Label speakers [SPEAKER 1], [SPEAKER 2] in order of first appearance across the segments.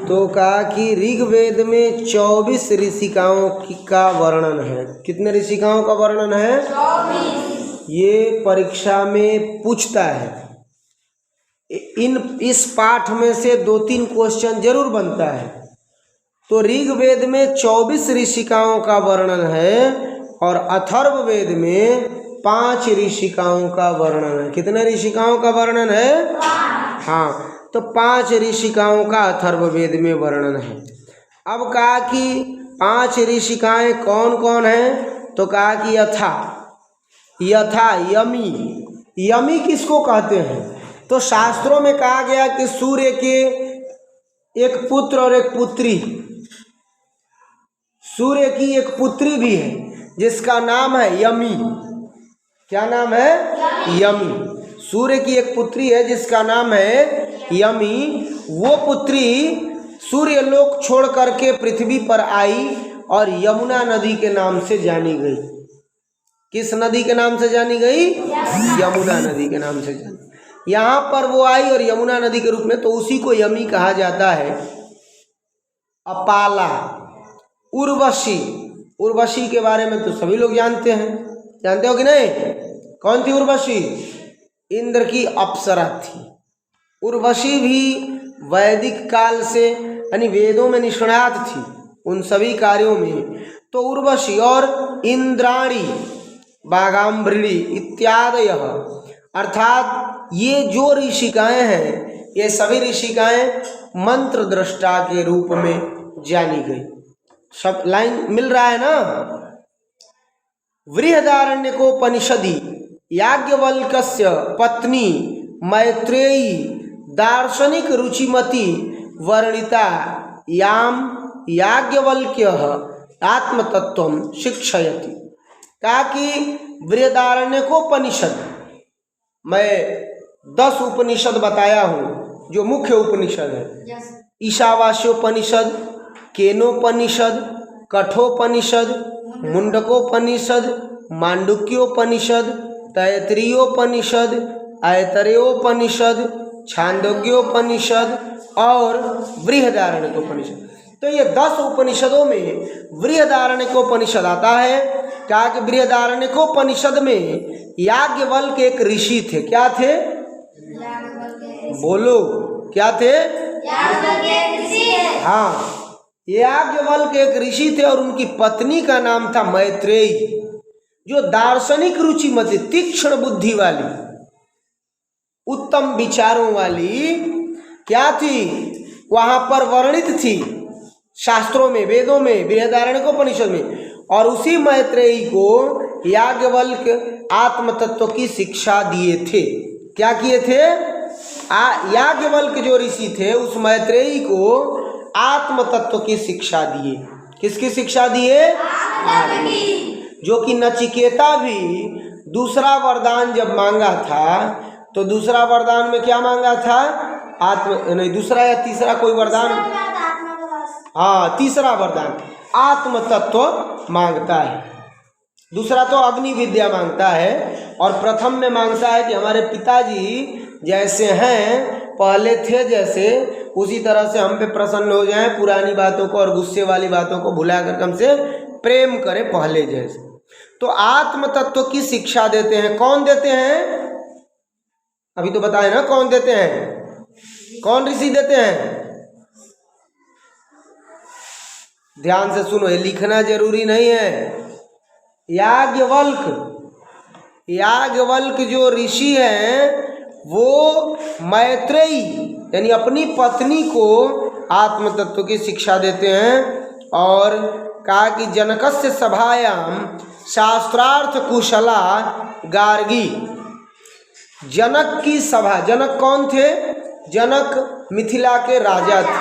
[SPEAKER 1] तो कहा कि ऋग्वेद में 24 ऋषिकाओं का वर्णन है। कितने ऋषिकाओं का वर्णन है? 24। ये परीक्षा में पूछता है। इस पाठ में से 2-3 क्वेश्चन जरूर बनता है। तो ऋग्वेद में 24 ऋषिकाओं का वर्णन है और अथर्ववेद में 5 ऋषिकाओं का वर्णन है। कितने ऋषिकाओं का वर्णन है? हाँ, तो 5 ऋषिकाओं का अथर्ववेद में वर्णन है। अब कहा कि 5 ऋषिकाएं कौन कौन हैं? तो कहा कि यथा, यमी किसको कहते हैं? तो शास्त्रों में कहा गया कि सूर्य के एक पुत्र और एक पुत्री, सूर्य की एक पुत्री भी है जिसका नाम है यमी। क्या नाम है? यमी। सूर्य की एक पुत्री है जिसका नाम है यमी। वो पुत्री सूर्य लोक छोड़ करके पृथ्वी पर आई और यमुना नदी के नाम से जानी गई। किस नदी के नाम से जानी गई? यमुना नदी के नाम से जानी। यहाँ पर वो आई और यमुना नदी के रूप में, तो उसी को यमी कहा जाता है। अपाला, उर्वशी के बारे में तो सभी लोग जानते हैं। जानते हो कि नहीं? कौन थी उर्वशी? इंद्र की अप्सरा थी। उर्वशी भी वैदिक काल से यानी वेदों में निष्णात थी उन सभी कार्यों में। तो उर्वशी और इंद्राणी, बागाम्बरी इत्यादि, अर्थात ये जो ऋषिकाएं हैं ये सभी ऋषिकाएं मंत्र दृष्टा के रूप में जानी गई। सब लाइन मिल रहा है ना? बृहदारण्यकोपनिषदि याज्ञवल्क्यस्य पत्नी मैत्रेयी दार्शनिक रुचिमती वर्णिता याम याज्ञवल्क्यः आत्मतत्वं शिक्षयति। कहा कि बृहदारण्यकोपनिषद, मैं 10 उपनिषद बताया हूँ जो मुख्य उपनिषद है। ईशावास्योपनिषद, केनोपनिषद, कठोपनिषद, मुंडकोपनिषद, मांडुक्योपनिषद, तैत्तिरीयोपनिषद, ऐतरेयोपनिषद, छांदोग्योपनिषद और बृहदारण्यकोपनिषद। तो ये 10 उपनिषदों में बृहदारण्यकोपनिषद आता है। कहा कि बृहदारण्यकोपनिषद में याज्ञवल्क्य एक ऋषि थे। क्या थे? बोलो, क्या थे? हाँ, याज्ञवल्क्य एक ऋषि थे और उनकी पत्नी का नाम था मैत्रेयी, जो दार्शनिक रुचिमती, तीक्ष्ण बुद्धि वाली, उत्तम विचारों वाली क्या थी? वहां पर वर्णित थी शास्त्रों में, वेदों में, बृहदारण्यकोपनिषद में। और उसी मैत्रेयी को याज्ञवल्क्य आत्म तत्व की शिक्षा दिए थे। क्या किए थे? याज्ञवल्क्य जो ऋषि थे उस मैत्रेयी को आत्म तत्व की शिक्षा दिए। किसकी शिक्षा दिए? जो कि नचिकेता भी दूसरा वरदान जब मांगा था तो दूसरा वरदान में क्या मांगा था? दूसरा या तीसरा कोई वरदान, हाँ तीसरा वरदान आत्म तत्व मांगता है। दूसरा तो अग्नि विद्या मांगता है और प्रथम में मांगता है कि हमारे पिताजी जैसे हैं, पहले थे जैसे, उसी तरह से हम पे प्रसन्न हो जाएं, पुरानी बातों को और गुस्से वाली बातों को भुला कर हमसे प्रेम करें पहले जैसे। तो आत्म तत्व की शिक्षा देते हैं। कौन देते हैं? अभी तो बताए ना कौन देते हैं, कौन ऋषि देते हैं? ध्यान से सुनो, ये लिखना जरूरी नहीं है। याज्ञवल्क्य जो ऋषि हैं वो मैत्रेयी यानी अपनी पत्नी को आत्म तत्व की शिक्षा देते हैं। और कहा कि जनकस्य सभायाम शास्त्रार्थ कुशला गार्गी। जनक की सभा, जनक कौन थे? जनक मिथिला के राजा थे,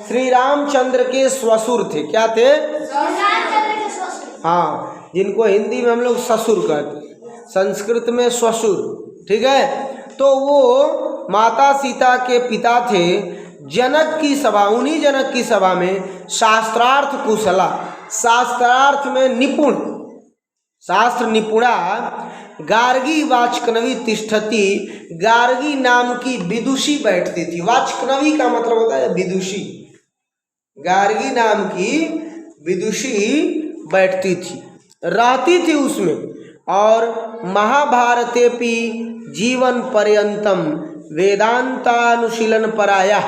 [SPEAKER 1] श्री रामचंद्र के ससुर थे। क्या थे? हाँ, जिनको हिंदी में हम लोग ससुर कहते, संस्कृत में ससुर, ठीक है। तो वो माता सीता के पिता थे। जनक की सभा, उन्हीं जनक की सभा में शास्त्रार्थ कुशला, शास्त्रार्थ में निपुण, शास्त्र निपुणा गार्गी वाचकनवी तिष्ठति। गार्गी नाम की विदुषी बैठती थी। वाचकनवी का मतलब होता है विदुषी, गार्गी नाम की विदुषी बैठती थी, रहती थी उसमें। और महाभारतेपि जीवन पर्यंतम वेदांतानुशीलन पराया,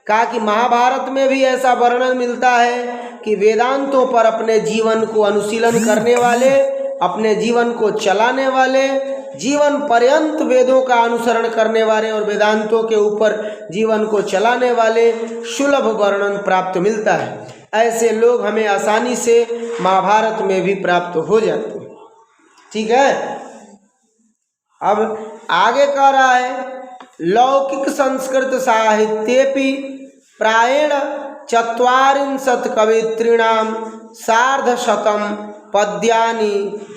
[SPEAKER 1] कहा कि महाभारत में भी ऐसा वर्णन मिलता है कि वेदांतों पर अपने जीवन को अनुशीलन करने वाले, अपने जीवन को चलाने वाले, जीवन पर्यंत वेदों का अनुसरण करने वाले और वेदांतों के ऊपर जीवन को चलाने वाले सुलभ वर्णन प्राप्त मिलता है। ऐसे लोग हमें आसानी से महाभारत में भी प्राप्त हो जाते हैं। ठीक है, अब आगे कह रहा है लौकिक संस्कृत साहित्येपि प्रायेण ४४ कवित्रीणाम सार्धशतम पद्यानि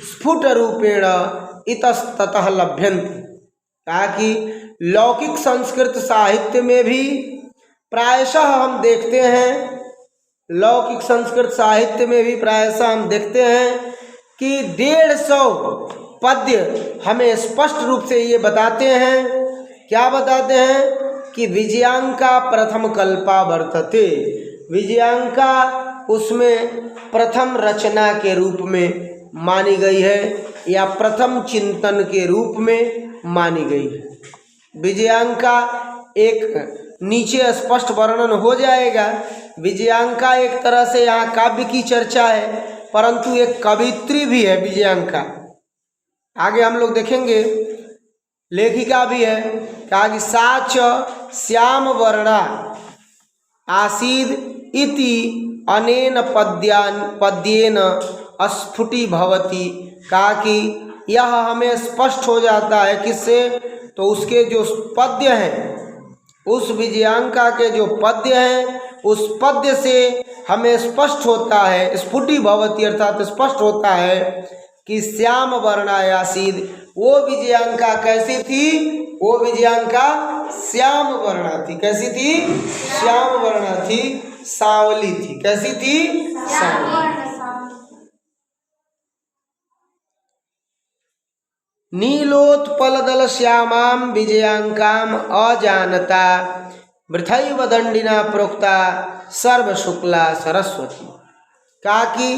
[SPEAKER 1] स्फुटरूपेण इतस्ततः लभ्यन्ते। कहा कि लौकिक संस्कृत साहित्य में भी प्रायशः हम देखते हैं, लौकिक संस्कृत साहित्य में भी प्रायशः हम देखते हैं कि 150 पद्य हमें स्पष्ट रूप से ये बताते हैं। क्या बताते हैं कि विजयांका प्रथम कल्पा वर्तते, विजयांका उसमें प्रथम रचना के रूप में मानी गई है या प्रथम चिंतन के रूप में मानी गई है। विजयांका एक नीचे स्पष्ट वर्णन हो जाएगा। विजयांका एक तरह से यहाँ काव्य की चर्चा है, परंतु एक कवित्री भी है विजयांका। आगे हम लोग देखेंगे लेखिका भी है। कहा कि साच श्याम वर्णा आसीद इति अनेन पद्येन स्फुटी भवती। कहा कि यह हमें स्पष्ट हो जाता है किससे, तो उसके जो पद्य हैं, उस विजयांका के जो पद्य हैं, उस पद्य से हमें स्पष्ट होता है, स्फुटी भवती अर्थात स्पष्ट होता है कि श्याम वर्णा आसीद, वो विजयांका कैसी थी, वो विजयांका श्याम वर्णा थी। कैसी थी? श्याम वर्णा थी, सांवली थी। कैसी थी? सांवली। नीलोत्पलदल श्यामां विजयांकाम अजानता वृथैव दंडिना प्रोक्ता सर्व शुक्ला सरस्वती। कहा कि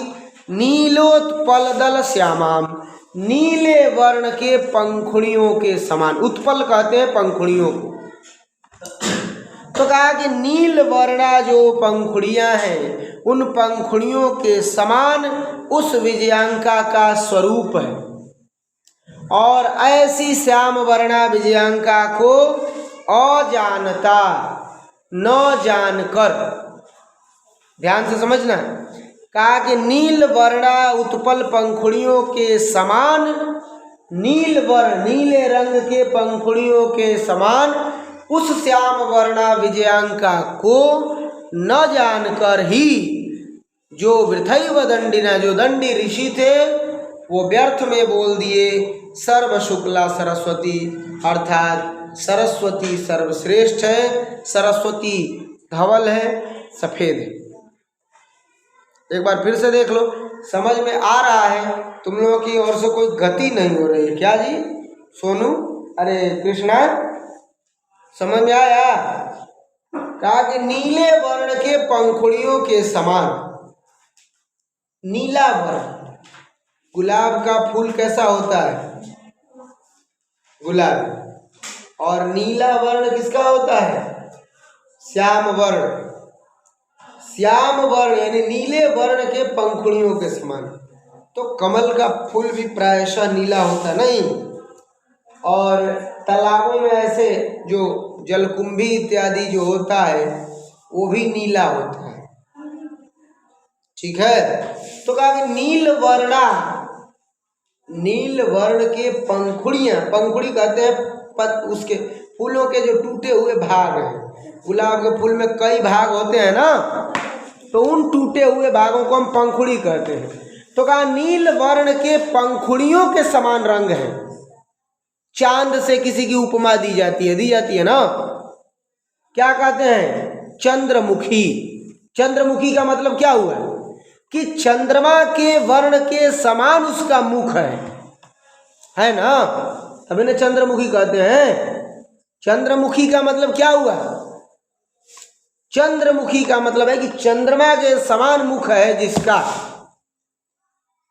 [SPEAKER 1] नीलोत्पलदल श्यामाम, नीले वर्ण के पंखुड़ियों के समान, उत्पल कहते हैं पंखुड़ियों को, तो कहा कि नील वर्णा जो पंखुड़ियां हैं, उन पंखुड़ियों के समान उस विजयांका का स्वरूप है। और ऐसी श्याम वर्णा विजयांका को अजानता, न जानकर, ध्यान से समझना, कहा कि नील वर्णा उत्पल पंखुड़ियों के समान, नील वर्ण नीले रंग के पंखुड़ियों के समान उस श्याम वर्णा विजयांका को न जानकर ही जो वृथैव दंडिना, जो दंडी ऋषि थे, वो व्यर्थ में बोल दिए सर्व शुक्ला सरस्वती, अर्थात सरस्वती सर्वश्रेष्ठ है, सरस्वती धवल है, सफेद है। एक बार फिर से देख लो, समझ में आ रहा है? तुम लोगों की ओर से कोई गति नहीं हो रही है क्या जी? सोनू, अरे कृष्णा, समझ में आया? कहा कि नीले वर्ण के पंखुड़ियों के समान, नीला वर्ण, गुलाब का फूल कैसा होता है? गुलाब। और नीला वर्ण किसका होता है? श्याम वर्ण। श्याम वर्ण यानी नीले वर्ण के पंखुड़ियों के समान। तो कमल का फूल भी प्रायशः नीला होता नहीं, और तालाबों में ऐसे जो जलकुंभी इत्यादि जो होता है वो भी नीला होता है। ठीक है, तो कहा कि नील वर्णा, नील वर्ण के पंखुड़ियां, पंखुड़ी कहते हैं उसके फूलों के जो टूटे हुए भाग हैं। गुलाब के फूल में कई भाग होते हैं ना, तो उन टूटे हुए भागों को हम पंखुड़ी कहते हैं। तो कहा नील वर्ण के पंखुड़ियों के समान रंग है। चांद से किसी की उपमा दी जाती है ना, क्या कहते हैं? चंद्रमुखी। चंद्रमुखी का मतलब क्या हुआ कि चंद्रमा के वर्ण के समान उसका मुख है ना, तभी ना चंद्रमुखी कहते हैं। चंद्रमुखी का मतलब क्या हुआ? चंद्रमुखी का मतलब है कि चंद्रमा के समान मुख है जिसका,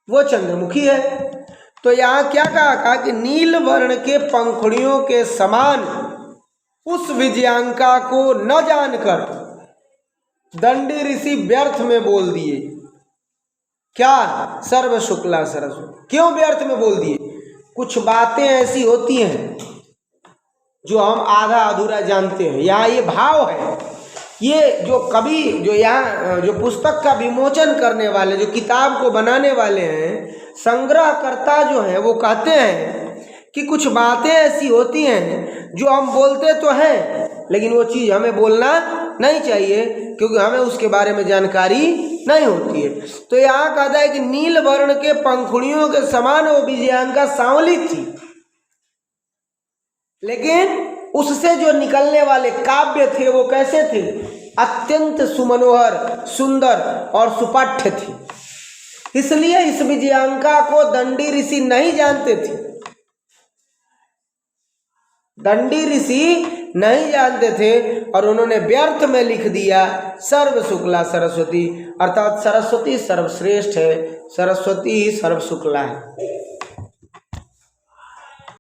[SPEAKER 1] वो चंद्रमुखी है। तो यहाँ क्या कहा कि नील वर्ण के पंखुड़ियों के समान उस विजयांका को न जानकर दंडी ऋषि व्यर्थ में बोल दिए। क्या? सर्व शुक्ला सरस्वती। क्यों व्यर्थ में बोल दिए? कुछ बातें ऐसी होती हैं जो हम आधा अधूरा जानते हैं। यहाँ ये भाव है, ये जो कवि जो यहाँ जो पुस्तक का विमोचन करने वाले, जो किताब को बनाने वाले हैं, संग्रहकर्ता जो हैं, वो कहते हैं कि कुछ बातें ऐसी होती हैं जो हम बोलते तो हैं लेकिन वो चीज़ हमें बोलना नहीं चाहिए क्योंकि हमें उसके बारे में जानकारी नहीं होती है। तो यहाँ कहता है कि नील वर्ण के पंखुड़ियों के समान वो विजयांका सांवली थी, लेकिन उससे जो निकलने वाले काव्य थे वो कैसे थे? अत्यंत सुमनोहर, सुंदर और सुपाठ्य थे। इसलिए इस विजयांका को दंडी ऋषि नहीं जानते थे। दंडी ऋषि नहीं जानते थे और उन्होंने व्यर्थ में लिख दिया सर्व शुक्ला सरस्वती, अर्थात सरस्वती सर्वश्रेष्ठ है, सरस्वती ही सर्व शुक्ला है।